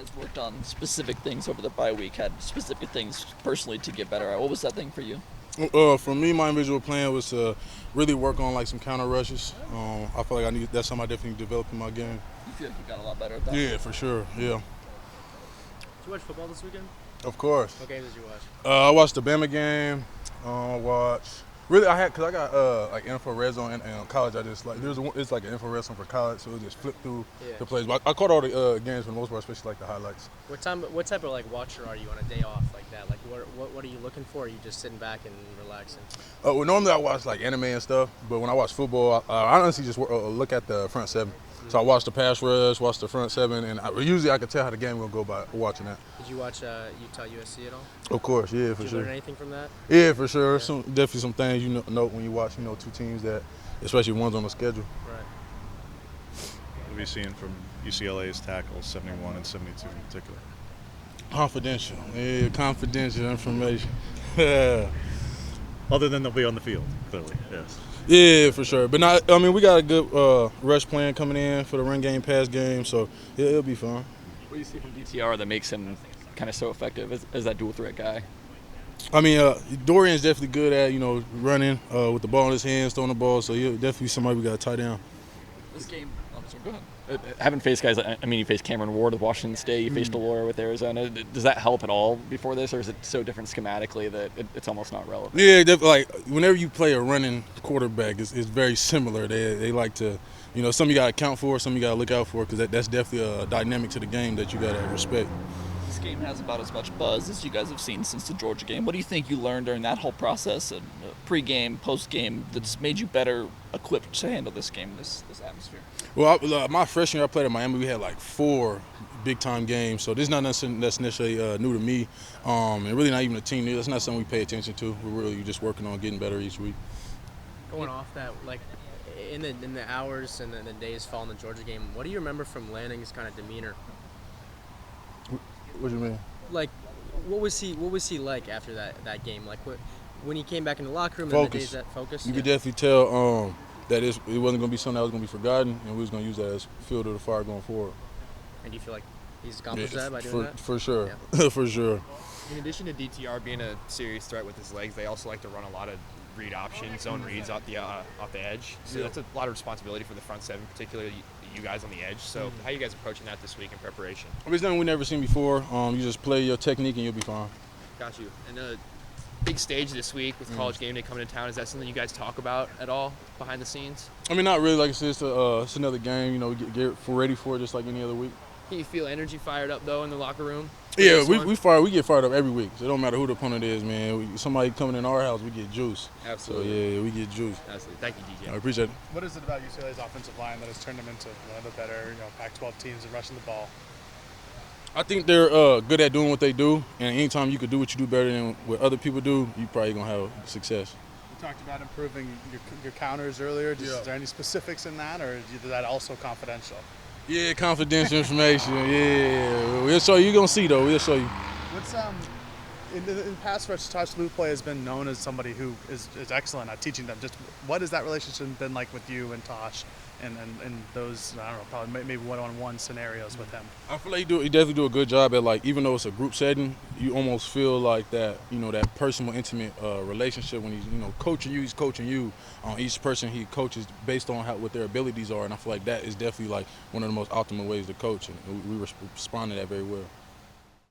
guys worked on specific things over the bye week, had specific things personally to get better at. What was that thing for you? For me, my individual plan was to really work on like some counter rushes. I feel like that's something I definitely developed in my game. You feel like you got a lot better at that? Yeah, for sure. Yeah. Did you watch football this weekend? Of course. What games did you watch? I watched the Bama game. Cause I got like info red zone and college. I just like it's like an info red zone for college, so it just flip through the plays. But I caught all the games for the most part, especially like the highlights. What type of like watcher are you on a day off like that? Like what are you looking for? Are you just sitting back and relaxing? Well, normally I watch like anime and stuff, but when I watch football, I honestly just look at the front seven. So I watch the pass rush, watch the front seven, and usually I can tell how the game will go by watching that. Did you watch Utah USC at all? Of course, yeah, for Did you sure. learn anything from that? Yeah, for sure. Yeah. Definitely some things you know when you watch, two teams that, especially ones on the schedule. Right. What have you seen from UCLA's tackles, 71 and 72 in particular? Confidential. Yeah, confidential information. Other than they'll be on the field, clearly, yes. Yeah, for sure. But we got a good rush plan coming in for the run game, pass game, so it'll be fun. What do you see from DTR that makes him kind of so effective as that dual threat guy? Dorian's definitely good at, running with the ball in his hands, throwing the ball, so he'll definitely somebody we got to tie down. This game, go ahead. Haven't faced guys, you faced Cameron Ward with Washington State, you faced Delora with Arizona. Does that help at all before this, or is it so different schematically that it's almost not relevant? Yeah, like whenever you play a running quarterback, it's very similar. They like to, some you got to account for, some you got to look out for, because that's definitely a dynamic to the game that you got to respect. This game has about as much buzz as you guys have seen since the Georgia game. What do you think you learned during that whole process, and pre-game, post-game, that's made you better equipped to handle this game, this atmosphere? Well, my freshman year I played at Miami, we had like 4 big-time games, so this is not nothing that's necessarily new to me, and really not even a team. That's not something we pay attention to. We're really just working on getting better each week. Going off that, like in the hours and the days following the Georgia game, what do you remember from Lanning's kind of demeanor? What do you mean? Like, what was he like after that game? Like, when he came back in the locker room Focus. and the days that focus? You could definitely tell that it wasn't going to be something that was going to be forgotten, and we was going to use that as fuel to the fire going forward. And do you feel like he's accomplished that by doing that? For sure, yeah. for sure. In addition to DTR being a serious threat with his legs, they also like to run a lot of read options, zone reads off the edge. So that's a lot of responsibility for the front seven, particularly you guys on the edge. So how are you guys approaching that this week in preparation? It's nothing we've never seen before. You just play your technique and you'll be fine. Got you. And a big stage this week with College Game Day coming to town. Is that something you guys talk about at all behind the scenes? Not really. Like I said, it's another game. Get ready for it just like any other week. Can you feel energy fired up though in the locker room? Yeah, we get fired up every week. So it don't matter who the opponent is, man. Somebody coming in our house, we get juice. Absolutely. So yeah, we get juice. Absolutely. Thank you, DJ. I appreciate it. What is it about UCLA's offensive line that has turned them into one of the better, Pac-12 teams in rushing the ball? I think they're good at doing what they do, and anytime you could do what you do better than what other people do, you probably gonna have success. You talked about improving your counters earlier. Is there any specifics in that, or is that also confidential? Yeah, confidential information. Yeah, we'll show you. You're gonna see though. We'll show you. What's in pass rush, Tosh Luplay has been known as somebody who is excellent at teaching them. Just what has that relationship been like with you and Tosh, and those, I don't know, probably maybe one-on-one scenarios with him? I feel like he definitely do a good job at, like, even though it's a group setting, you almost feel like that, that personal, intimate relationship when he's, coaching you. He's coaching you. Each person he coaches based on what their abilities are, and I feel like that is definitely like one of the most optimal ways to coach, and we respond to that very well.